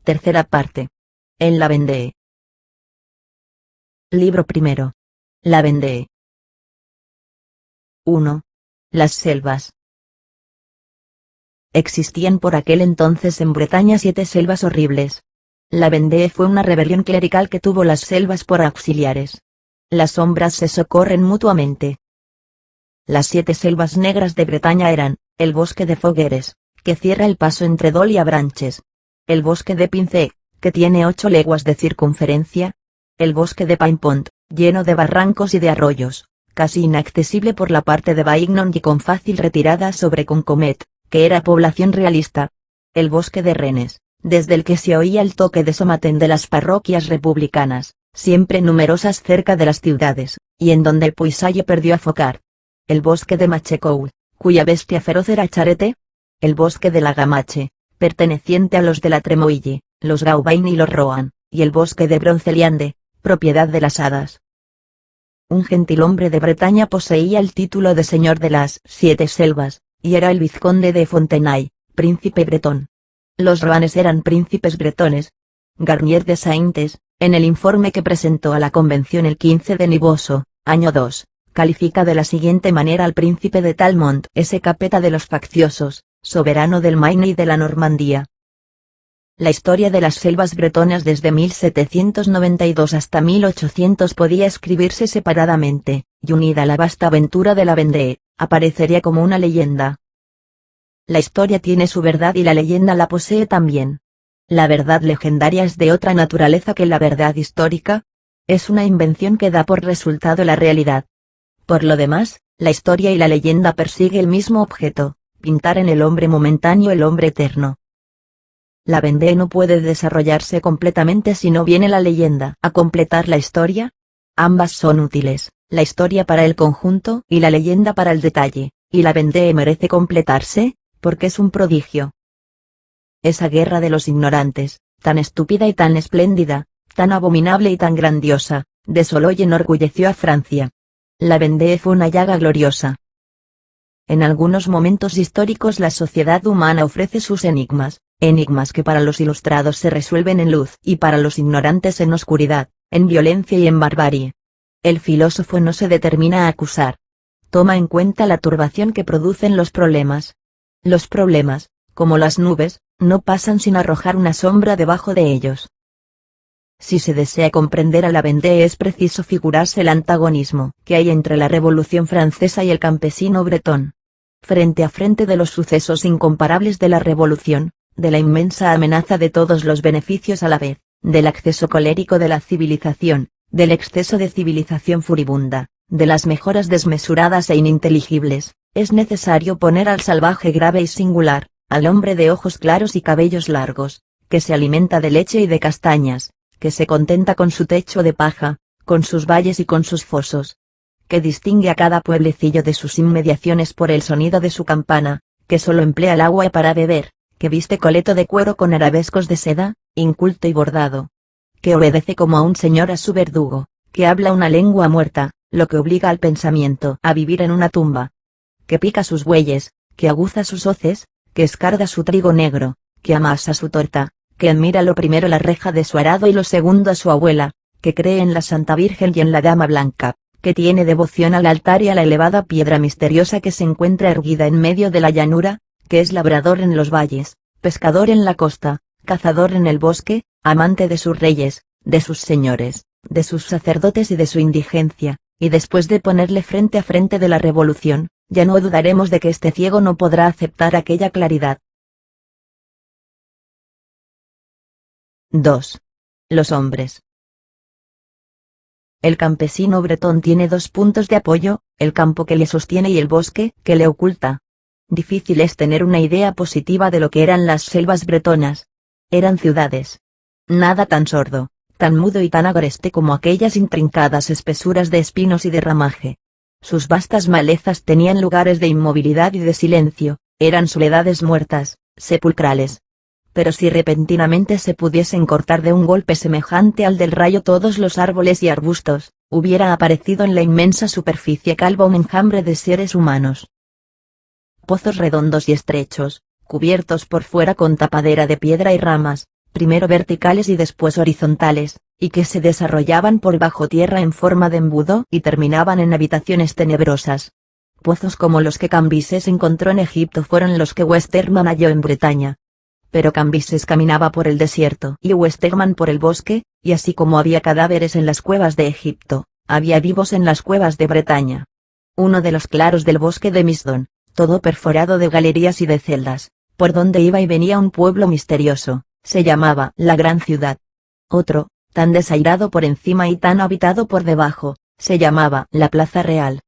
Tercera parte. En la Vendée. Libro primero. La Vendée. 1. Las selvas. Existían por aquel entonces en Bretaña 7 selvas horribles. La Vendée fue una rebelión clerical que tuvo las selvas por auxiliares. Las sombras se socorren mutuamente. Las 7 selvas negras de Bretaña eran: el bosque de Fogueres, que cierra el paso entre Dol y Abranches; el bosque de Pincé, que tiene 8 leguas de circunferencia; el bosque de Paimpont, lleno de barrancos y de arroyos, casi inaccesible por la parte de Baignon y con fácil retirada sobre Concomet, que era población realista; el bosque de Rennes, desde el que se oía el toque de somaten de las parroquias republicanas, siempre numerosas cerca de las ciudades, y en donde el Puisaye perdió a Focard; el bosque de Machecoul, cuya bestia feroz era Charette; el bosque de la Gamache, perteneciente a los de la Tremouille, los Gauvain y los Rohan, y el bosque de Bronceliande, propiedad de las hadas. Un gentilhombre de Bretaña poseía el título de señor de las 7 selvas, y era el vizconde de Fontenay, príncipe bretón. Los Rohanes eran príncipes bretones. Garnier de Saintes, en el informe que presentó a la Convención el 15 de Nivoso, año 2, califica de la siguiente manera al príncipe de Talmont: ese capeta de los facciosos, soberano del Maine y de la Normandía. La historia de las selvas bretonas desde 1792 hasta 1800 podía escribirse separadamente, y unida a la vasta aventura de la Vendée, aparecería como una leyenda. La historia tiene su verdad y la leyenda la posee también. La verdad legendaria es de otra naturaleza que la verdad histórica. Es una invención que da por resultado la realidad. Por lo demás, la historia y la leyenda persigue el mismo objeto: pintar en el hombre momentáneo el hombre eterno. La Vendée no puede desarrollarse completamente si no viene la leyenda a completar la historia. Ambas son útiles, la historia para el conjunto y la leyenda para el detalle, y la Vendée merece completarse, porque es un prodigio. Esa guerra de los ignorantes, tan estúpida y tan espléndida, tan abominable y tan grandiosa, desoló y enorgulleció a Francia. La Vendée fue una llaga gloriosa. En algunos momentos históricos la sociedad humana ofrece sus enigmas, enigmas que para los ilustrados se resuelven en luz y para los ignorantes en oscuridad, en violencia y en barbarie. El filósofo no se determina a acusar. Toma en cuenta la turbación que producen los problemas. Los problemas, como las nubes, no pasan sin arrojar una sombra debajo de ellos. Si se desea comprender a la Vendée es preciso figurarse el antagonismo que hay entre la Revolución Francesa y el campesino bretón. Frente a frente de los sucesos incomparables de la Revolución, de la inmensa amenaza de todos los beneficios a la vez, del acceso colérico de la civilización, del exceso de civilización furibunda, de las mejoras desmesuradas e ininteligibles, es necesario poner al salvaje grave y singular, al hombre de ojos claros y cabellos largos, que se alimenta de leche y de castañas, que se contenta con su techo de paja, con sus valles y con sus fosos, que distingue a cada pueblecillo de sus inmediaciones por el sonido de su campana, que solo emplea el agua para beber, que viste coleto de cuero con arabescos de seda, inculto y bordado, que obedece como a un señor a su verdugo, que habla una lengua muerta, lo que obliga al pensamiento a vivir en una tumba, que pica sus bueyes, que aguza sus hoces, que escarda su trigo negro, que amasa su torta, que admira lo primero la reja de su arado y lo segundo a su abuela, que cree en la Santa Virgen y en la Dama Blanca, que tiene devoción al altar y a la elevada piedra misteriosa que se encuentra erguida en medio de la llanura, que es labrador en los valles, pescador en la costa, cazador en el bosque, amante de sus reyes, de sus señores, de sus sacerdotes y de su indigencia, y después de ponerle frente a frente de la revolución, ya no dudaremos de que este ciego no podrá aceptar aquella claridad. 2. Los hombres. El campesino bretón tiene 2 puntos de apoyo: el campo que le sostiene y el bosque que le oculta. Difícil es tener una idea positiva de lo que eran las selvas bretonas. Eran ciudades. Nada tan sordo, tan mudo y tan agreste como aquellas intrincadas espesuras de espinos y de ramaje. Sus vastas malezas tenían lugares de inmovilidad y de silencio, eran soledades muertas, sepulcrales. Pero si repentinamente se pudiesen cortar de un golpe semejante al del rayo todos los árboles y arbustos, hubiera aparecido en la inmensa superficie calva un enjambre de seres humanos. Pozos redondos y estrechos, cubiertos por fuera con tapadera de piedra y ramas, primero verticales y después horizontales, y que se desarrollaban por bajo tierra en forma de embudo y terminaban en habitaciones tenebrosas. Pozos como los que Cambises encontró en Egipto fueron los que Westermann halló en Bretaña. Pero Cambises caminaba por el desierto y Westermann por el bosque, y así como había cadáveres en las cuevas de Egipto, había vivos en las cuevas de Bretaña. Uno de los claros del bosque de Misdon, todo perforado de galerías y de celdas, por donde iba y venía un pueblo misterioso, se llamaba la Gran Ciudad. Otro, tan desairado por encima y tan habitado por debajo, se llamaba la Plaza Real.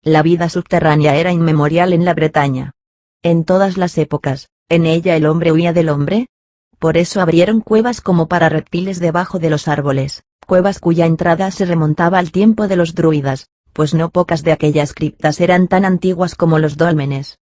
La vida subterránea era inmemorial en la Bretaña. En todas las épocas, en ella el hombre huía del hombre. Por eso abrieron cuevas como para reptiles debajo de los árboles, cuevas cuya entrada se remontaba al tiempo de los druidas, pues no pocas de aquellas criptas eran tan antiguas como los dólmenes.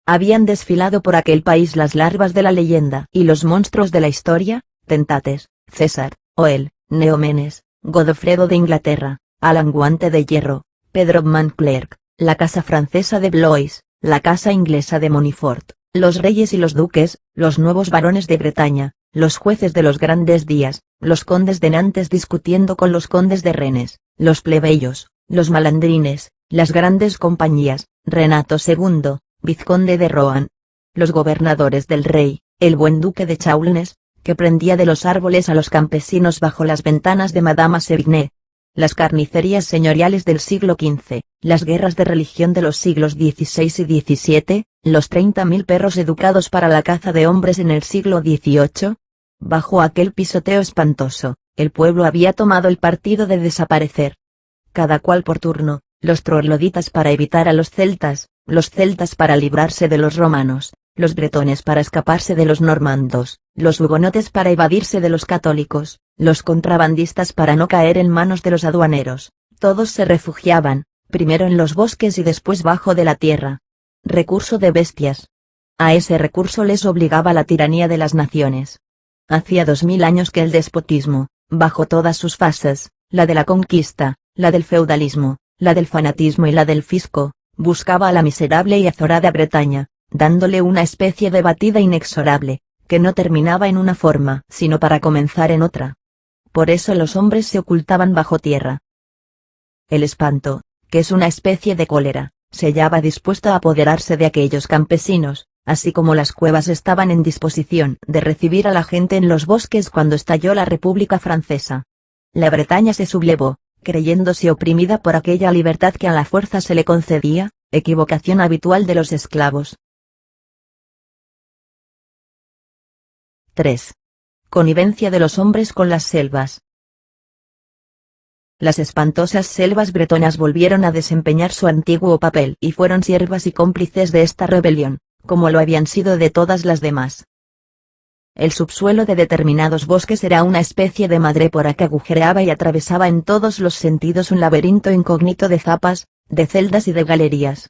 Habían desfilado por aquel país las larvas de la leyenda y los monstruos de la historia, Tentates, César, Oel, Neomenes, Godofredo de Inglaterra, Alan Guante de Hierro, Pedro Manclerc, la casa francesa de Blois, la casa inglesa de Monifort, los reyes y los duques, los nuevos barones de Bretaña, los jueces de los grandes días, los condes de Nantes discutiendo con los condes de Rennes, los plebeyos, los malandrines, las grandes compañías, Renato II, vizconde de Rohan, los gobernadores del rey, el buen duque de Chaulnes, que prendía de los árboles a los campesinos bajo las ventanas de Madama Sévigné, las carnicerías señoriales del siglo XV, las guerras de religión de los siglos XVI y XVII, los 30.000 perros educados para la caza de hombres en el siglo XVIII. Bajo aquel pisoteo espantoso, el pueblo había tomado el partido de desaparecer. Cada cual por turno, los trogloditas para evitar a los celtas para librarse de los romanos, los bretones para escaparse de los normandos, los hugonotes para evadirse de los católicos, los contrabandistas para no caer en manos de los aduaneros, todos se refugiaban, primero en los bosques y después bajo de la tierra. Recurso de bestias. A ese recurso les obligaba la tiranía de las naciones. Hacía 2000 años que el despotismo, bajo todas sus fases, la de la conquista, la del feudalismo, la del fanatismo y la del fisco, buscaba a la miserable y azorada Bretaña, dándole una especie de batida inexorable, que no terminaba en una forma sino para comenzar en otra. Por eso los hombres se ocultaban bajo tierra. El espanto, que es una especie de cólera, se hallaba dispuesto a apoderarse de aquellos campesinos, así como las cuevas estaban en disposición de recibir a la gente en los bosques cuando estalló la República Francesa. La Bretaña se sublevó, creyéndose oprimida por aquella libertad que a la fuerza se le concedía, equivocación habitual de los esclavos. 3. Connivencia de los hombres con las selvas. Las espantosas selvas bretonas volvieron a desempeñar su antiguo papel y fueron siervas y cómplices de esta rebelión, como lo habían sido de todas las demás. El subsuelo de determinados bosques era una especie de madrépora que agujereaba y atravesaba en todos los sentidos un laberinto incógnito de zapas, de celdas y de galerías.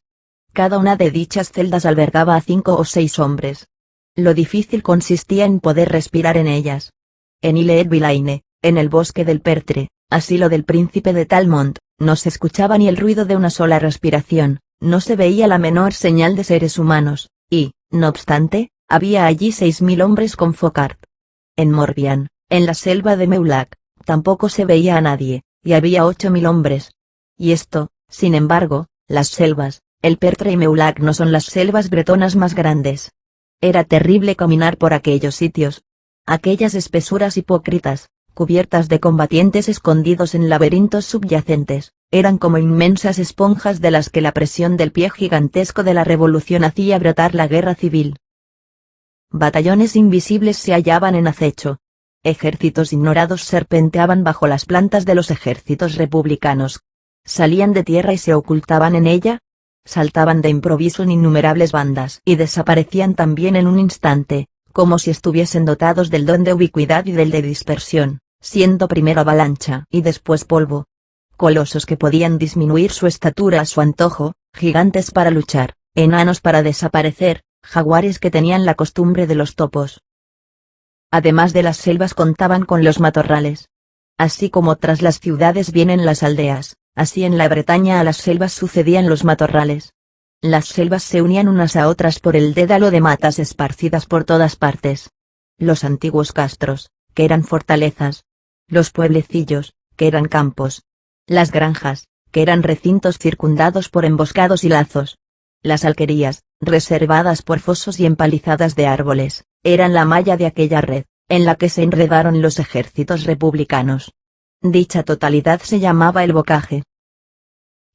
Cada una de dichas celdas albergaba a 5 o 6 hombres. Lo difícil consistía en poder respirar en ellas. En Ille-et-Vilaine, en el bosque del Pertre, asilo del príncipe de Talmont, no se escuchaba ni el ruido de una sola respiración, no se veía la menor señal de seres humanos, y, no obstante, había allí 6000 hombres con Focart. En Morbihan, en la selva de Meulac, tampoco se veía a nadie, y había 8000 hombres. Y esto, sin embargo, las selvas, el Pertre y Meulac no son las selvas bretonas más grandes. Era terrible caminar por aquellos sitios. Aquellas espesuras hipócritas, cubiertas de combatientes escondidos en laberintos subyacentes, eran como inmensas esponjas de las que la presión del pie gigantesco de la revolución hacía brotar la guerra civil. Batallones invisibles se hallaban en acecho. Ejércitos ignorados serpenteaban bajo las plantas de los ejércitos republicanos. Salían de tierra y se ocultaban en ella. Saltaban de improviso en innumerables bandas y desaparecían también en un instante, como si estuviesen dotados del don de ubicuidad y del de dispersión, siendo primero avalancha y después polvo. Colosos que podían disminuir su estatura a su antojo, gigantes para luchar, enanos para desaparecer, jaguares que tenían la costumbre de los topos. Además de las selvas contaban con los matorrales. Así como tras las ciudades vienen las aldeas, así en la Bretaña a las selvas sucedían los matorrales. Las selvas se unían unas a otras por el dédalo de matas esparcidas por todas partes. los antiguos castros, que eran fortalezas, los pueblecillos, que eran campos, las granjas, que eran recintos circundados por emboscados y lazos. Las alquerías, reservadas por fosos y empalizadas de árboles, eran la malla de aquella red, en la que se enredaron los ejércitos republicanos. Dicha totalidad se llamaba el bocaje.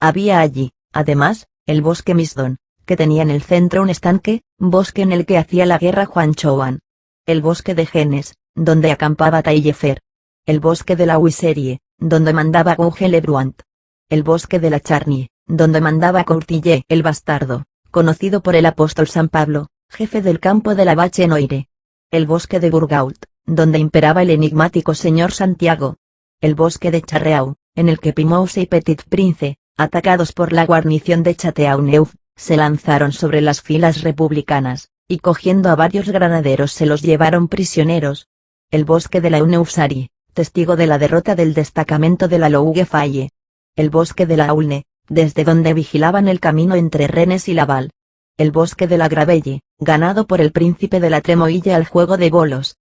Había allí, además, el bosque Misdon, que tenía en el centro un estanque, bosque en el que hacía la guerra Juan Chouan. El bosque de Genes, donde acampaba Taillefer. El bosque de la Huiserie, donde mandaba Gouge le Bruant. El bosque de la Charnie, donde mandaba Courtille el bastardo, conocido por el apóstol San Pablo, jefe del campo de la Vache Noire. El bosque de Burgault, donde imperaba el enigmático señor Santiago. El bosque de Charreau, en el que Pimouse y Petit Prince, atacados por la guarnición de Chateauneuf, se lanzaron sobre las filas republicanas, y cogiendo a varios granaderos se los llevaron prisioneros. El bosque de la Uneufsari, testigo de la derrota del destacamento de la Longue-Faille. El bosque de la Aulne, desde donde vigilaban el camino entre Rennes y Laval. El bosque de la Gravelle, ganado por el príncipe de la Tremoille al juego de bolos.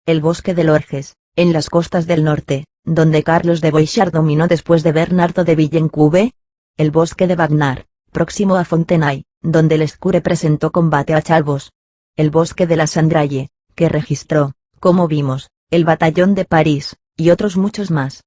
El bosque de Lorges, en las costas del norte, donde Carlos de Boixart dominó después de Bernardo de Villeneuve. El bosque de Bagnar, próximo a Fontenay, donde Lescure presentó combate a Chalvos. El bosque de la Sandraye, que registró, como vimos, el batallón de París, y otros muchos más.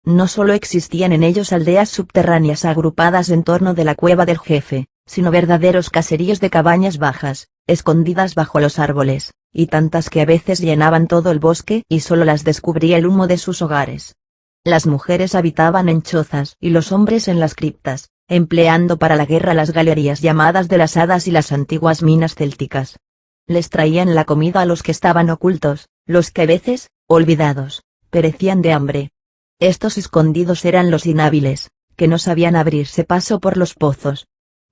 No solo existían en ellos aldeas subterráneas agrupadas en torno de la cueva del jefe, sino verdaderos caseríos de cabañas bajas, escondidas bajo los árboles, y tantas que a veces llenaban todo el bosque y solo las descubría el humo de sus hogares. Las mujeres habitaban en chozas y los hombres en las criptas, empleando para la guerra las galerías llamadas de las hadas y las antiguas minas célticas. Les traían la comida a los que estaban ocultos, los que a veces, olvidados, perecían de hambre. Estos escondidos eran los inhábiles, que no sabían abrirse paso por los pozos.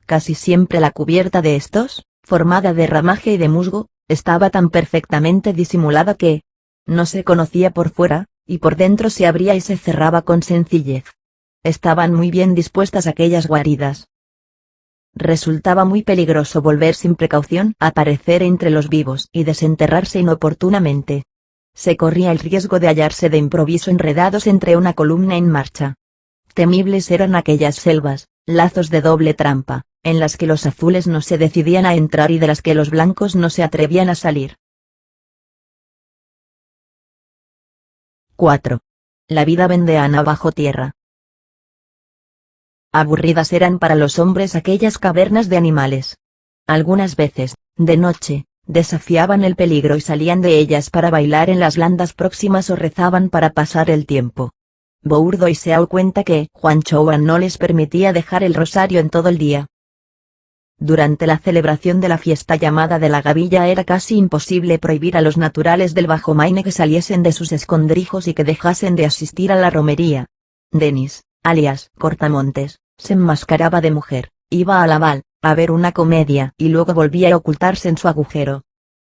Casi siempre la cubierta de estos, formada de ramaje y de musgo, estaba tan perfectamente disimulada que no se conocía por fuera, y por dentro se abría y se cerraba con sencillez. Estaban muy bien dispuestas aquellas guaridas. Resultaba muy peligroso volver sin precaución a aparecer entre los vivos y desenterrarse inoportunamente. Se corría el riesgo de hallarse de improviso enredados entre una columna en marcha. Temibles eran aquellas selvas, lazos de doble trampa, en las que los azules no se decidían a entrar y de las que los blancos no se atrevían a salir. 4. La vida vendeana bajo tierra. Aburridas eran para los hombres aquellas cavernas de animales. Algunas veces, de noche, desafiaban el peligro y salían de ellas para bailar en las landas próximas o rezaban para pasar el tiempo. Bourdois se dio cuenta que Juan Chouan no les permitía dejar el rosario en todo el día. Durante la celebración de la fiesta llamada de la Gavilla era casi imposible prohibir a los naturales del Bajo Maine que saliesen de sus escondrijos y que dejasen de asistir a la romería. Denis, alias Cortamontes, se enmascaraba de mujer, iba a Laval, a ver una comedia y luego volvía a ocultarse en su agujero.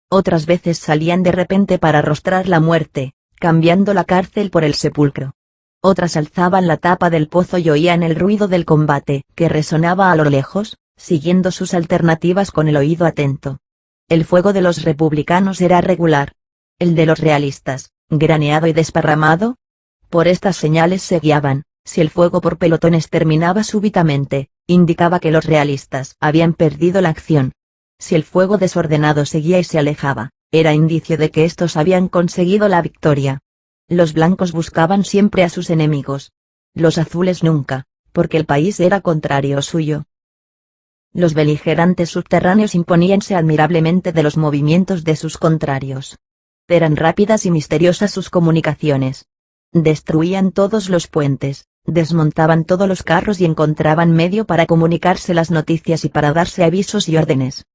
Otras veces salían de repente para arrostrar la muerte, cambiando la cárcel por el sepulcro. Otras alzaban la tapa del pozo y oían el ruido del combate que resonaba a lo lejos, siguiendo sus alternativas con el oído atento. El fuego de los republicanos era regular. El de los realistas, graneado y desparramado. Por estas señales se guiaban. Si el fuego por pelotones terminaba súbitamente, indicaba que los realistas habían perdido la acción. Si el fuego desordenado seguía y se alejaba, era indicio de que estos habían conseguido la victoria. Los blancos buscaban siempre a sus enemigos. Los azules nunca, porque el país era contrario suyo. Los beligerantes subterráneos imponíanse admirablemente de los movimientos de sus contrarios. Eran rápidas y misteriosas sus comunicaciones. Destruían todos los puentes, desmontaban todos los carros y encontraban medio para comunicarse las noticias y para darse avisos y órdenes.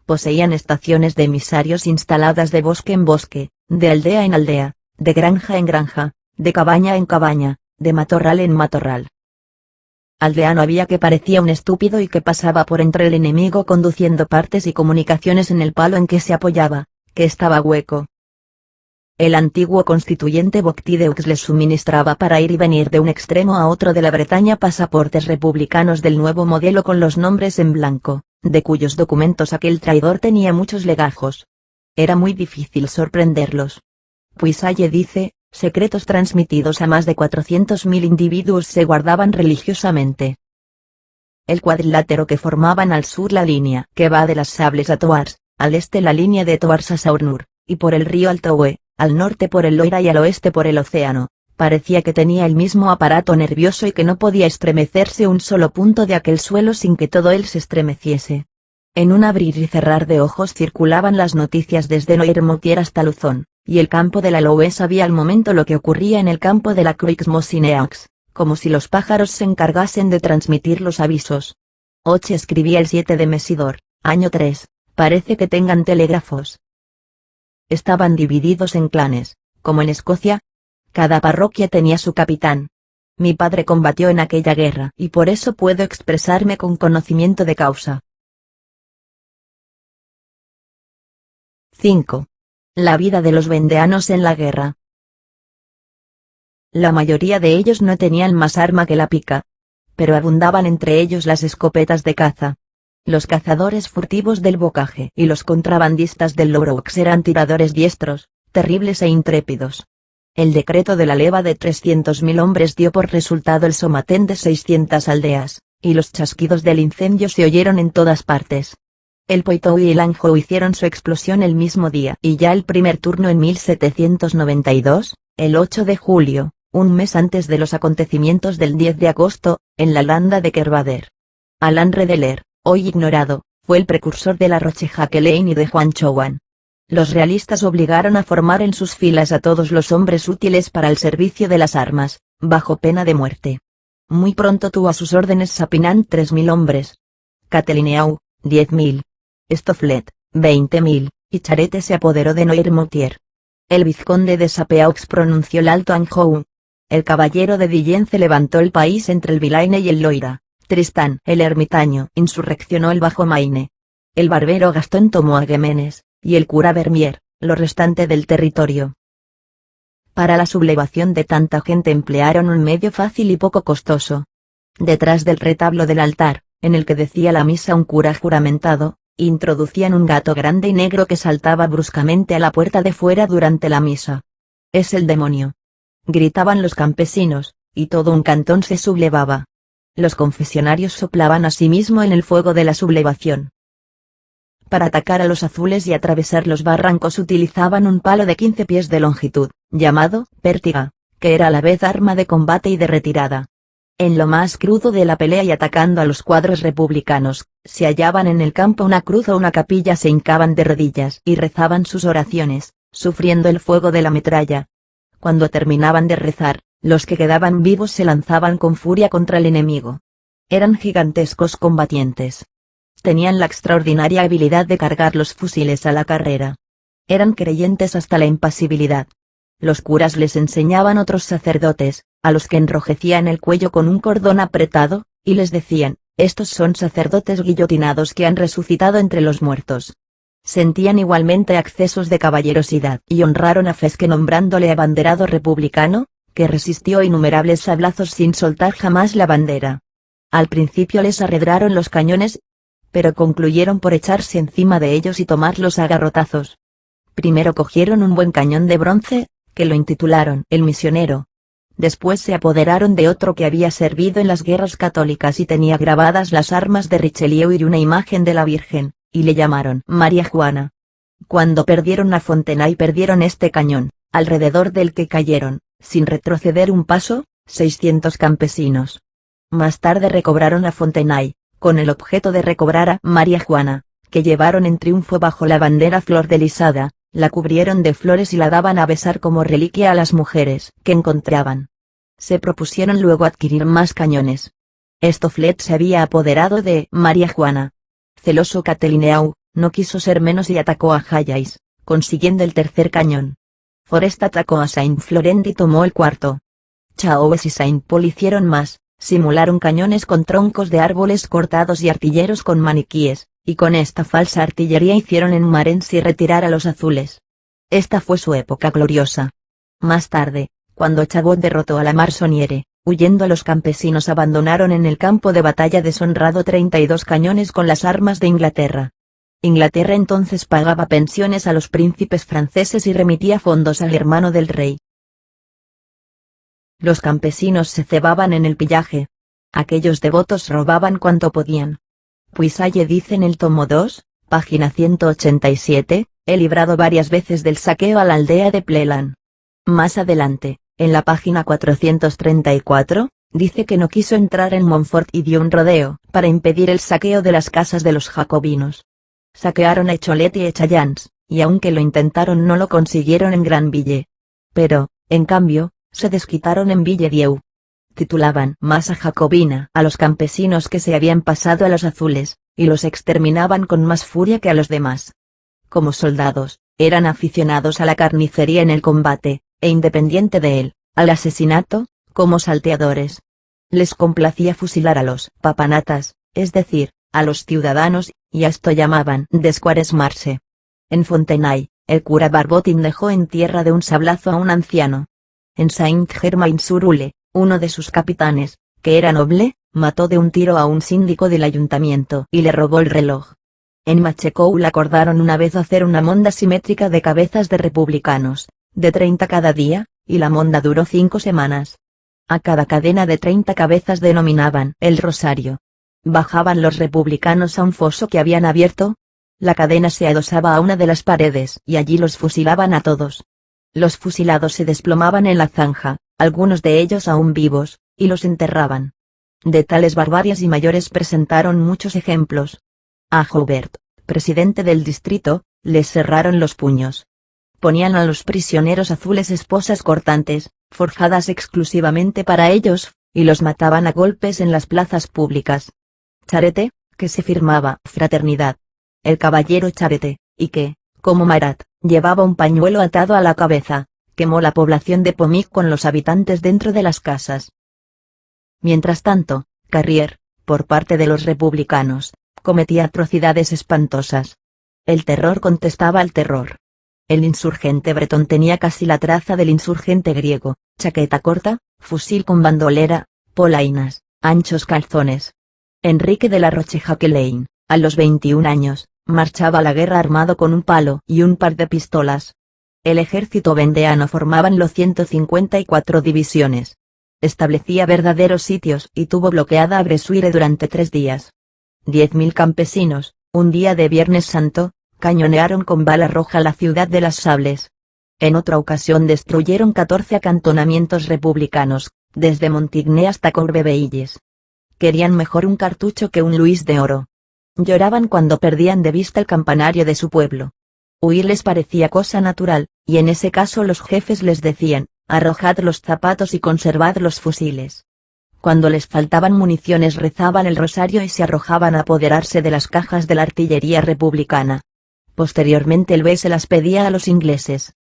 Poseían estaciones de emisarios instaladas de bosque en bosque, de aldea en aldea, de granja en granja, de cabaña en cabaña, de matorral en matorral. Aldeano había que parecía un estúpido y que pasaba por entre el enemigo conduciendo partes y comunicaciones en el palo en que se apoyaba, que estaba hueco. El antiguo constituyente Boctideux les suministraba para ir y venir de un extremo a otro de la Bretaña pasaportes republicanos del nuevo modelo con los nombres en blanco, de cuyos documentos aquel traidor tenía muchos legajos. Era muy difícil sorprenderlos. Puisaye dice, secretos transmitidos a más de 400.000 individuos se guardaban religiosamente. El cuadrilátero que formaban al sur la línea que va de las Sables a Toars, al este la línea de Toars a Saurnur, y por el río Altoe, al norte por el Loira y al oeste por el océano, parecía que tenía el mismo aparato nervioso y que no podía estremecerse un solo punto de aquel suelo sin que todo él se estremeciese. En un abrir y cerrar de ojos circulaban las noticias desde Noirmoutier hasta Luzón, y el campo de la Loue sabía al momento lo que ocurría en el campo de la Croix-Mosineaux, como si los pájaros se encargasen de transmitir los avisos. Hoche escribía el 7 de Mesidor, año 3, parece que tengan telégrafos. Estaban divididos en clanes, como en Escocia. Cada parroquia tenía su capitán. Mi padre combatió en aquella guerra y por eso puedo expresarme con conocimiento de causa. 5. La vida de los vendeanos en la guerra. La mayoría de ellos no tenían más arma que la pica. Pero abundaban entre ellos las escopetas de caza. Los cazadores furtivos del bocaje y los contrabandistas del Lobroux eran tiradores diestros, terribles e intrépidos. El decreto de la leva de 300.000 hombres dio por resultado el somatén de 600 aldeas, y los chasquidos del incendio se oyeron en todas partes. El Poitou y el Anjou hicieron su explosión el mismo día y ya el primer turno en 1792, el 8 de julio, un mes antes de los acontecimientos del 10 de agosto, en la landa de Kervader. Alain Redeler, hoy ignorado, fue el precursor de la Roche-Jacqueline y de Juan Chouan. Los realistas obligaron a formar en sus filas a todos los hombres útiles para el servicio de las armas, bajo pena de muerte. Muy pronto tuvo a sus órdenes Sapinant 3.000 hombres. Catelineau, 10.000. Stofflet, 20.000, y Charette se apoderó de Noirmoutier. El vizconde de Sapeaux pronunció el Alto Anjou. El caballero de Dillence levantó el país entre el Vilaine y el Loira. Tristán, el ermitaño, insurreccionó el Bajo Maine. El barbero Gastón tomó a Guemenes, y el cura Vermier, lo restante del territorio. Para la sublevación de tanta gente emplearon un medio fácil y poco costoso. Detrás del retablo del altar, en el que decía la misa un cura juramentado, introducían un gato grande y negro que saltaba bruscamente a la puerta de fuera durante la misa. «Es el demonio», gritaban los campesinos, y todo un cantón se sublevaba. Los confesionarios soplaban asimismo en el fuego de la sublevación. Para atacar a los azules y atravesar los barrancos utilizaban un palo de 15 pies de longitud, llamado pértiga, que era a la vez arma de combate y de retirada. En lo más crudo de la pelea y atacando a los cuadros republicanos, se hallaban en el campo una cruz o una capilla, se hincaban de rodillas y rezaban sus oraciones, sufriendo el fuego de la metralla. Cuando terminaban de rezar, los que quedaban vivos se lanzaban con furia contra el enemigo. Eran gigantescos combatientes. Tenían la extraordinaria habilidad de cargar los fusiles a la carrera. Eran creyentes hasta la impasibilidad. Los curas les enseñaban otros sacerdotes, a los que enrojecían el cuello con un cordón apretado, y les decían, estos son sacerdotes guillotinados que han resucitado entre los muertos. Sentían igualmente accesos de caballerosidad y honraron a Fesque nombrándole abanderado republicano, que resistió innumerables sablazos sin soltar jamás la bandera. Al principio les arredraron los cañones, pero concluyeron por echarse encima de ellos y tomarlos a garrotazos. Primero cogieron un buen cañón de bronce, que lo intitularon El Misionero. Después se apoderaron de otro que había servido en las guerras católicas y tenía grabadas las armas de Richelieu y una imagen de la Virgen, y le llamaron María Juana. Cuando perdieron a Fontenay perdieron este cañón, alrededor del que cayeron, sin retroceder un paso, 600 campesinos. Más tarde recobraron a Fontenay, con el objeto de recobrar a María Juana, que llevaron en triunfo bajo la bandera flordelisada, la cubrieron de flores y la daban a besar como reliquia a las mujeres que encontraban. Se propusieron luego adquirir más cañones. Stofflet se había apoderado de María Juana. Celoso Catelineau, no quiso ser menos y atacó a Jayais, consiguiendo el tercer cañón. Forest atacó a Saint-Florent y tomó el cuarto. Chaoes y Saint-Paul hicieron más. Simularon cañones con troncos de árboles cortados y artilleros con maniquíes, y con esta falsa artillería hicieron en Marency retirar a los azules. Esta fue su época gloriosa. Más tarde, cuando Chabot derrotó a la Marsoniere, huyendo los campesinos abandonaron en el campo de batalla deshonrado 32 cañones con las armas de Inglaterra. Inglaterra entonces pagaba pensiones a los príncipes franceses y remitía fondos al hermano del rey. Los campesinos se cebaban en el pillaje. Aquellos devotos robaban cuanto podían. Puisaye dice en el tomo 2, página 187, he librado varias veces del saqueo a la aldea de Plelan. Más adelante, en la página 434, dice que no quiso entrar en Montfort y dio un rodeo para impedir el saqueo de las casas de los jacobinos. Saquearon a Cholet y Chayans, y aunque lo intentaron no lo consiguieron en Granville. Pero, en cambio, se desquitaron en Villedieu. Titulaban masa jacobina a los campesinos que se habían pasado a los azules, y los exterminaban con más furia que a los demás. Como soldados, eran aficionados a la carnicería en el combate, e independiente de él, al asesinato, como salteadores. Les complacía fusilar a los papanatas, es decir, a los ciudadanos, y a esto llamaban descuaresmarse. En Fontenay, el cura Barbotin dejó en tierra de un sablazo a un anciano. En Saint-Germain-sur-Ule, uno de sus capitanes, que era noble, mató de un tiro a un síndico del ayuntamiento y le robó el reloj. En Machecoul acordaron una vez hacer una monda simétrica de cabezas de republicanos, de 30 cada día, y la monda duró 5 semanas. A cada cadena de 30 cabezas denominaban el rosario. Bajaban los republicanos a un foso que habían abierto. La cadena se adosaba a una de las paredes y allí los fusilaban a todos. Los fusilados se desplomaban en la zanja, algunos de ellos aún vivos, y los enterraban. De tales barbarias y mayores presentaron muchos ejemplos. A Joubert, presidente del distrito, les cerraron los puños. Ponían a los prisioneros azules esposas cortantes, forjadas exclusivamente para ellos, y los mataban a golpes en las plazas públicas. Charette, que se firmaba Fraternidad. El caballero Charette, y que, como Marat, llevaba un pañuelo atado a la cabeza, quemó la población de Pomic con los habitantes dentro de las casas. Mientras tanto, Carrier, por parte de los republicanos, cometía atrocidades espantosas. El terror contestaba al terror. El insurgente bretón tenía casi la traza del insurgente griego, chaqueta corta, fusil con bandolera, polainas, anchos calzones. Enrique de la Roche-Jacquelain, a los 21 años, marchaba a la guerra armado con un palo y un par de pistolas. El ejército vendeano formaban los 154 divisiones. Establecía verdaderos sitios y tuvo bloqueada a Bressuire durante 3 días. 10.000 campesinos, un día de Viernes Santo, cañonearon con bala roja la ciudad de las Sables. En otra ocasión destruyeron 14 acantonamientos republicanos, desde Montigny hasta Courbeveilles. Querían mejor un cartucho que un Luis de oro. Lloraban cuando perdían de vista el campanario de su pueblo. Huir les parecía cosa natural, y en ese caso los jefes les decían, arrojad los zapatos y conservad los fusiles. Cuando les faltaban municiones rezaban el rosario y se arrojaban a apoderarse de las cajas de la artillería republicana. Posteriormente el B se las pedía a los ingleses.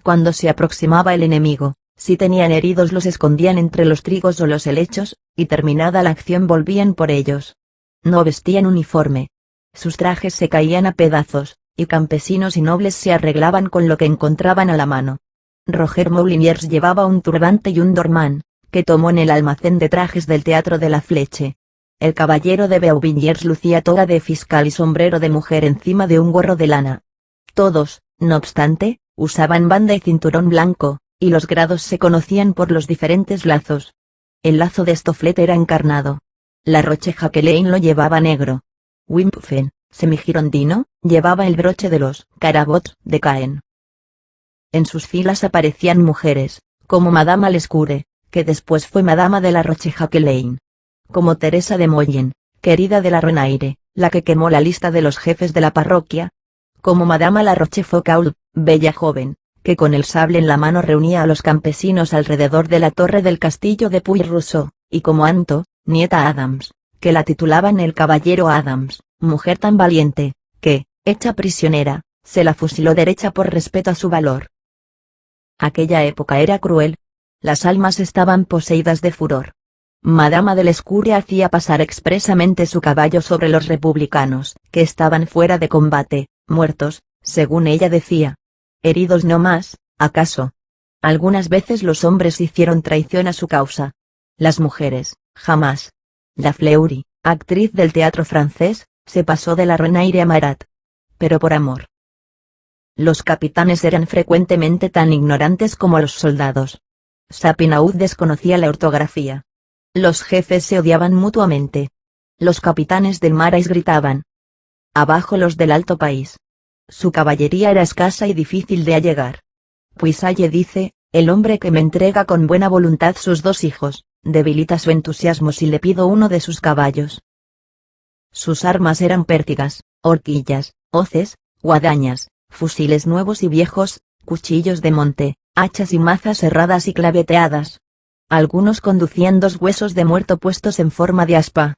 Cuando se aproximaba el enemigo, si tenían heridos los escondían entre los trigos o los helechos, y terminada la acción volvían por ellos. No vestían uniforme. Sus trajes se caían a pedazos, y campesinos y nobles se arreglaban con lo que encontraban a la mano. Roger Mouliniers llevaba un turbante y un dormán, que tomó en el almacén de trajes del Teatro de la Fleche. El caballero de Beauvilliers lucía toga de fiscal y sombrero de mujer encima de un gorro de lana. Todos, no obstante, usaban banda y cinturón blanco, y los grados se conocían por los diferentes lazos. El lazo de Stofflet era encarnado. La Roche-Jacquelain lo llevaba negro. Wimpfen, semigirondino, llevaba el broche de los Carabots de Caen. En sus filas aparecían mujeres, como Madame Lescure, que después fue Madama de la Roche-Jacquelain. Como Teresa de Moyen, querida de la Renaire, la que quemó la lista de los jefes de la parroquia. Como Madama la Rochefoucauld, bella joven, que con el sable en la mano reunía a los campesinos alrededor de la torre del castillo de Puy-Rousseau, y como Anto, nieta Adams, que la titulaban el caballero Adams, mujer tan valiente, que, hecha prisionera, se la fusiló derecha por respeto a su valor. Aquella época era cruel. Las almas estaban poseídas de furor. Madama de Lescure hacía pasar expresamente su caballo sobre los republicanos, que estaban fuera de combate, muertos, según ella decía. Heridos no más, ¿acaso? Algunas veces los hombres hicieron traición a su causa. Las mujeres, jamás. La Fleury, actriz del teatro francés, se pasó de la Renaire a Marat. pero por amor. Los capitanes eran frecuentemente tan ignorantes como los soldados. Sapinaud desconocía la ortografía. Los jefes se odiaban mutuamente. Los capitanes del Marais gritaban. Abajo los del Alto País. Su caballería era escasa y difícil de allegar. Puisaye dice, el hombre que me entrega con buena voluntad sus 2 hijos, debilita su entusiasmo si le pido uno de sus caballos. Sus armas eran pértigas, horquillas, hoces, guadañas, fusiles nuevos y viejos, cuchillos de monte, hachas y mazas herradas y claveteadas. Algunos conducían 2 huesos de muerto puestos en forma de aspa.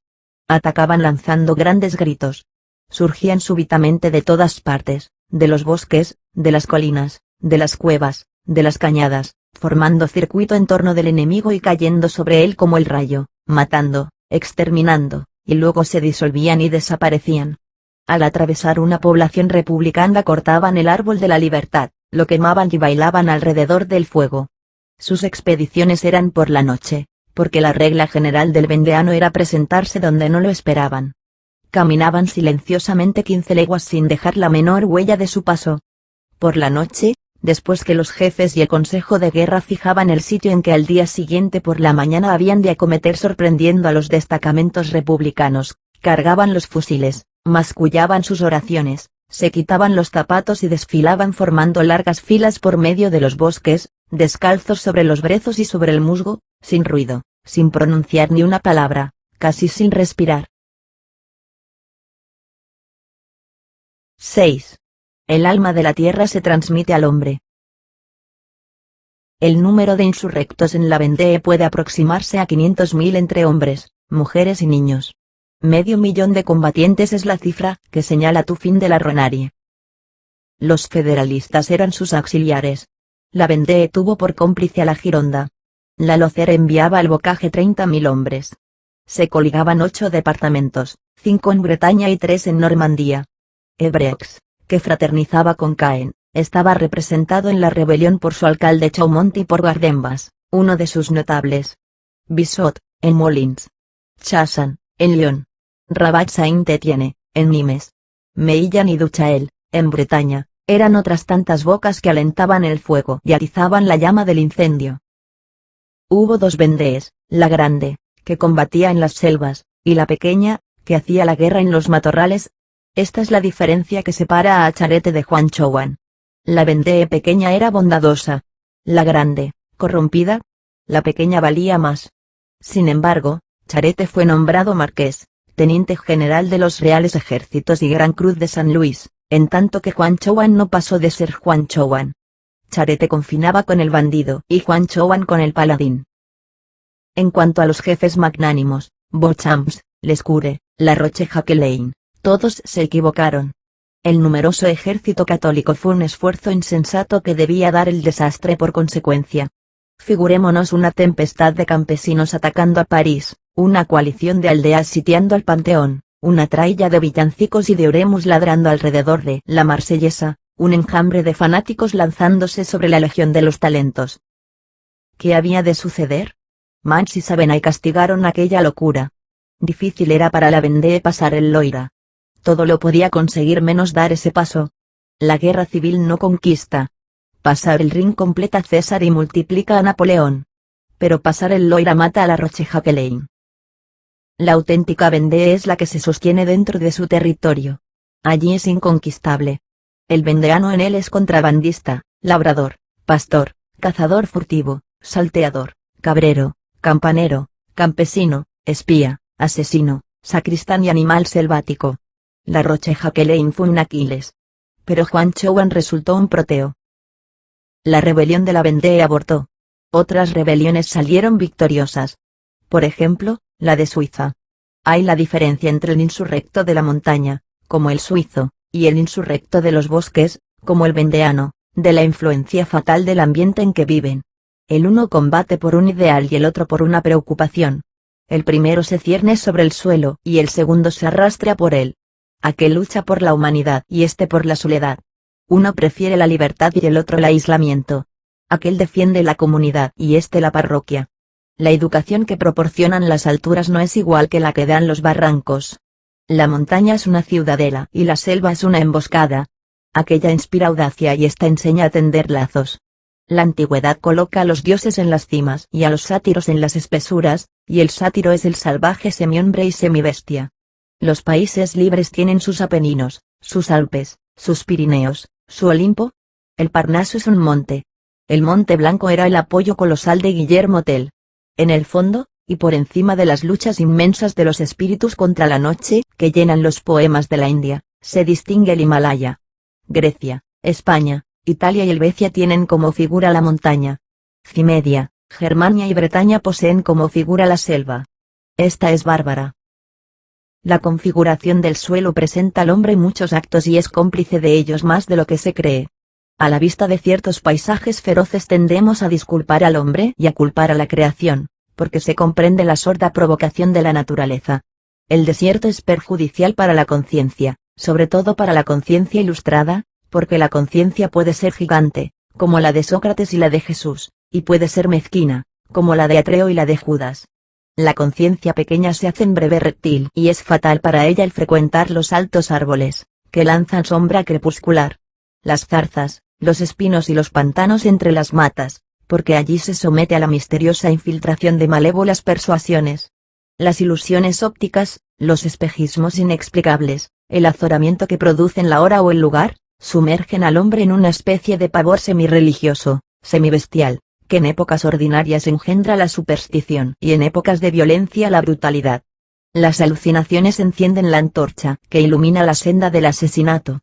Atacaban lanzando grandes gritos. Surgían súbitamente de todas partes, de los bosques, de las colinas, de las cuevas, de las cañadas, formando circuito en torno del enemigo y cayendo sobre él como el rayo, matando, exterminando, y luego se disolvían y desaparecían. Al atravesar una población republicana cortaban el árbol de la libertad, lo quemaban y bailaban alrededor del fuego. Sus expediciones eran por la noche, porque la regla general del vendeano era presentarse donde no lo esperaban. Caminaban silenciosamente 15 leguas sin dejar la menor huella de su paso. Por la noche, después que los jefes y el consejo de guerra fijaban el sitio en que al día siguiente por la mañana habían de acometer sorprendiendo a los destacamentos republicanos, cargaban los fusiles, mascullaban sus oraciones, se quitaban los zapatos y desfilaban formando largas filas por medio de los bosques, descalzos sobre los brezos y sobre el musgo, sin ruido, sin pronunciar ni una palabra, casi sin respirar. 6. El alma de la tierra se transmite al hombre. El número de insurrectos en la Vendée puede aproximarse a 500.000 entre hombres, mujeres y niños. 500.000 de combatientes es la cifra que señala Tuffin de la Ronarie. Los federalistas eran sus auxiliares. La Vendée tuvo por cómplice a la Gironda. La Lozère enviaba al Bocage 30.000 hombres. Se coligaban 8 departamentos, 5 en Bretaña y 3 en Normandía. Évreux, que fraternizaba con Caen, estaba representado en la rebelión por su alcalde Chaumont y por Gardembas, uno de sus notables. Bissot, en Molins. Chassan, en Lyon. Rabat-Saint-Étienne, en Nimes. Meillan y Duchael, en Bretaña, eran otras tantas bocas que alentaban el fuego y atizaban la llama del incendio. Hubo 2 Vendées, la grande, que combatía en las selvas, y la pequeña, que hacía la guerra en los matorrales. Esta es la diferencia que separa a Charette de Juan Chouan. La Vendée pequeña era bondadosa. La grande, corrompida. La pequeña valía más. Sin embargo, Charette fue nombrado marqués, teniente general de los Reales Ejércitos y Gran Cruz de San Luis, en tanto que Juan Chouan no pasó de ser Juan Chouan. Charette confinaba con el bandido y Juan Chouan con el paladín. En cuanto a los jefes magnánimos, Beauchamp, Lescure, La Roche-Jacquelain, todos se equivocaron. El numeroso ejército católico fue un esfuerzo insensato que debía dar el desastre por consecuencia. Figurémonos una tempestad de campesinos atacando a París, una coalición de aldeas sitiando al Panteón, una trailla de villancicos y de oremus ladrando alrededor de la Marsellesa, un enjambre de fanáticos lanzándose sobre la Legión de los Talentos. ¿Qué había de suceder? Mans y Savenay castigaron aquella locura. Difícil era para la Vendée pasar el Loira. Todo lo podía conseguir menos dar ese paso. La guerra civil no conquista. Pasar el Rin completa a César y multiplica a Napoleón. Pero pasar el Loira mata a la Roche-Jacquelain. La auténtica Vendée es la que se sostiene dentro de su territorio. Allí es inconquistable. El vendeano en él es contrabandista, labrador, pastor, cazador furtivo, salteador, cabrero, campanero, campesino, espía, asesino, sacristán y animal selvático. La Roche-Jacquelain fue un Aquiles. Pero Juan Chouan resultó un Proteo. La rebelión de la Vendée abortó. Otras rebeliones salieron victoriosas. Por ejemplo, la de Suiza. Hay la diferencia entre el insurrecto de la montaña, como el suizo, y el insurrecto de los bosques, como el vendeano, de la influencia fatal del ambiente en que viven. El uno combate por un ideal y el otro por una preocupación. El primero se cierne sobre el suelo y el segundo se arrastra por él. Aquel lucha por la humanidad y este por la soledad. Uno prefiere la libertad y el otro el aislamiento. Aquel defiende la comunidad y este la parroquia. La educación que proporcionan las alturas no es igual que la que dan los barrancos. La montaña es una ciudadela y la selva es una emboscada. Aquella inspira audacia y esta enseña a tender lazos. La antigüedad coloca a los dioses en las cimas y a los sátiros en las espesuras, y el sátiro es el salvaje semihombre y semibestia. Los países libres tienen sus Apeninos, sus Alpes, sus Pirineos, su Olimpo. El Parnaso es un monte. El Monte Blanco era el apoyo colosal de Guillermo Tell. En el fondo, y por encima de las luchas inmensas de los espíritus contra la noche que llenan los poemas de la India, se distingue el Himalaya. Grecia, España, Italia y Helvecia tienen como figura la montaña. Cimedia, Germania y Bretaña poseen como figura la selva. Esta es bárbara. La configuración del suelo presenta al hombre muchos actos y es cómplice de ellos más de lo que se cree. A la vista de ciertos paisajes feroces tendemos a disculpar al hombre y a culpar a la creación, porque se comprende la sorda provocación de la naturaleza. El desierto es perjudicial para la conciencia, sobre todo para la conciencia ilustrada, porque la conciencia puede ser gigante, como la de Sócrates y la de Jesús, y puede ser mezquina, como la de Atreo y la de Judas. La conciencia pequeña se hace en breve reptil y es fatal para ella el frecuentar los altos árboles, que lanzan sombra crepuscular. Las zarzas, los espinos y los pantanos entre las matas, porque allí se somete a la misteriosa infiltración de malévolas persuasiones. Las ilusiones ópticas, los espejismos inexplicables, el azoramiento que producen la hora o el lugar, sumergen al hombre en una especie de pavor semirreligioso, semibestial, que en épocas ordinarias engendra la superstición y en épocas de violencia la brutalidad. Las alucinaciones encienden la antorcha que ilumina la senda del asesinato.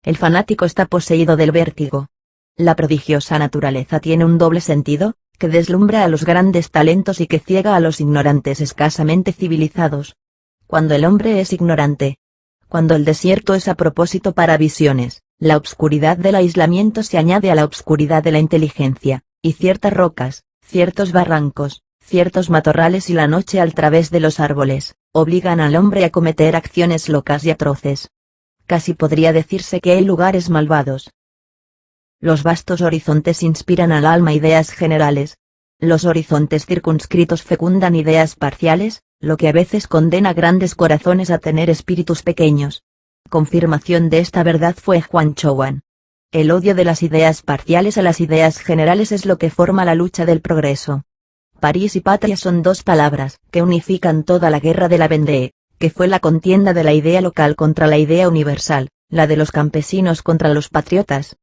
El fanático está poseído del vértigo. La prodigiosa naturaleza tiene un doble sentido, que deslumbra a los grandes talentos y que ciega a los ignorantes escasamente civilizados. Cuando el hombre es ignorante, cuando el desierto es a propósito para visiones, la obscuridad del aislamiento se añade a la obscuridad de la inteligencia, y ciertas rocas, ciertos barrancos, ciertos matorrales y la noche al través de los árboles, obligan al hombre a cometer acciones locas y atroces. Casi podría decirse que hay lugares malvados. Los vastos horizontes inspiran al alma ideas generales. Los horizontes circunscritos fecundan ideas parciales, lo que a veces condena grandes corazones a tener espíritus pequeños. Confirmación de esta verdad fue Juan Chowan. El odio de las ideas parciales a las ideas generales es lo que forma la lucha del progreso. París y patria son dos palabras que unifican toda la guerra de la Vendée, que fue la contienda de la idea local contra la idea universal, la de los campesinos contra los patriotas.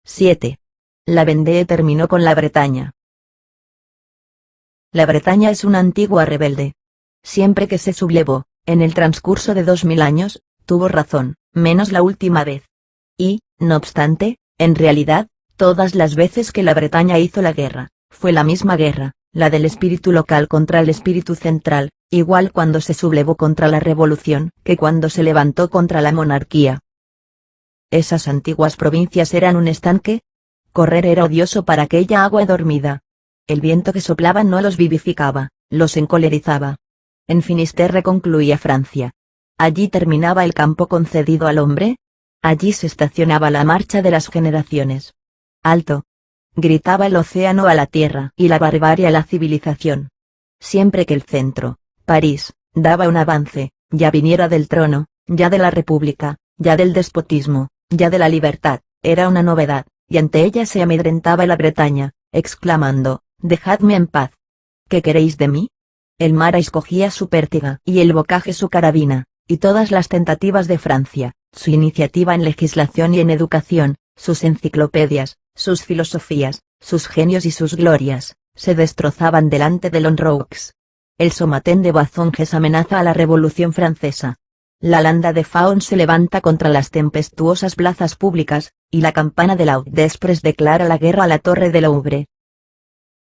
7. La Vendée terminó con la Bretaña. La Bretaña es una antigua rebelde. Siempre que se sublevó, en el transcurso de 2000 años, tuvo razón, menos la última vez. Y, no obstante, en realidad, todas las veces que la Bretaña hizo la guerra, fue la misma guerra, la del espíritu local contra el espíritu central, igual cuando se sublevó contra la revolución que cuando se levantó contra la monarquía. Esas antiguas provincias eran un estanque. Correr era odioso para aquella agua dormida. El viento que soplaba no los vivificaba, los encolerizaba. En Finisterre concluía Francia. Allí terminaba el campo concedido al hombre. Allí se estacionaba la marcha de las generaciones. ¡Alto! Gritaba el océano a la tierra y la barbarie a la civilización. Siempre que el centro, París, daba un avance, ya viniera del trono, ya de la república, ya del despotismo, ya de la libertad, era una novedad, y ante ella se amedrentaba la Bretaña, exclamando: «Dejadme en paz». ¿Qué queréis de mí? El mar escogía su pértiga y el bocaje su carabina, y todas las tentativas de Francia, su iniciativa en legislación y en educación, sus enciclopedias, sus filosofías, sus genios y sus glorias, se destrozaban delante de Lonroux. El Somaten de Bazonges amenaza a la Revolución Francesa. La landa de Faon se levanta contra las tempestuosas plazas públicas, y la campana de Laud d'Espres declara la guerra a la Torre de Louvre.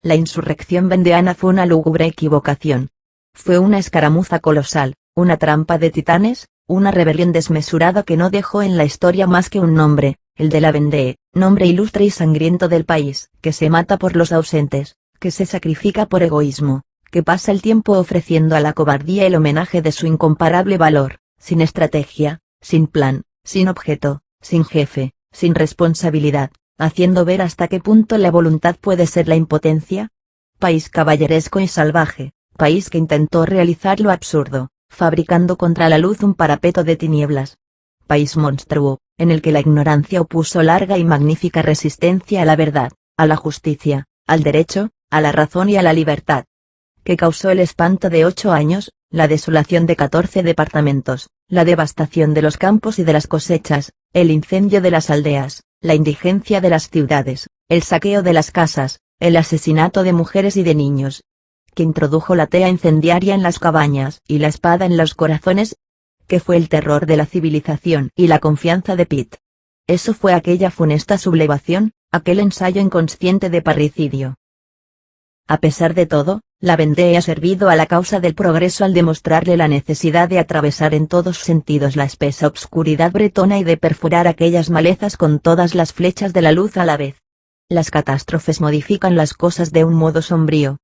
La insurrección vendeana fue una lúgubre equivocación. Fue una escaramuza colosal, una trampa de titanes, una rebelión desmesurada que no dejó en la historia más que un nombre, el de la Vendée, nombre ilustre y sangriento del país, que se mata por los ausentes, que se sacrifica por egoísmo, que pasa el tiempo ofreciendo a la cobardía el homenaje de su incomparable valor, sin estrategia, sin plan, sin objeto, sin jefe, sin responsabilidad, haciendo ver hasta qué punto la voluntad puede ser la impotencia. País caballeresco y salvaje, país que intentó realizar lo absurdo, fabricando contra la luz un parapeto de tinieblas. País monstruo, en el que la ignorancia opuso larga y magnífica resistencia a la verdad, a la justicia, al derecho, a la razón y a la libertad. Que causó el espanto de 8 años, la desolación de 14 departamentos, la devastación de los campos y de las cosechas, el incendio de las aldeas, la indigencia de las ciudades, el saqueo de las casas, el asesinato de mujeres y de niños. Que introdujo la tea incendiaria en las cabañas y la espada en los corazones. Que fue el terror de la civilización y la confianza de Pitt. Eso fue aquella funesta sublevación, aquel ensayo inconsciente de parricidio. A pesar de todo, la Vendée ha servido a la causa del progreso al demostrarle la necesidad de atravesar en todos sentidos la espesa obscuridad bretona y de perforar aquellas malezas con todas las flechas de la luz a la vez. Las catástrofes modifican las cosas de un modo sombrío,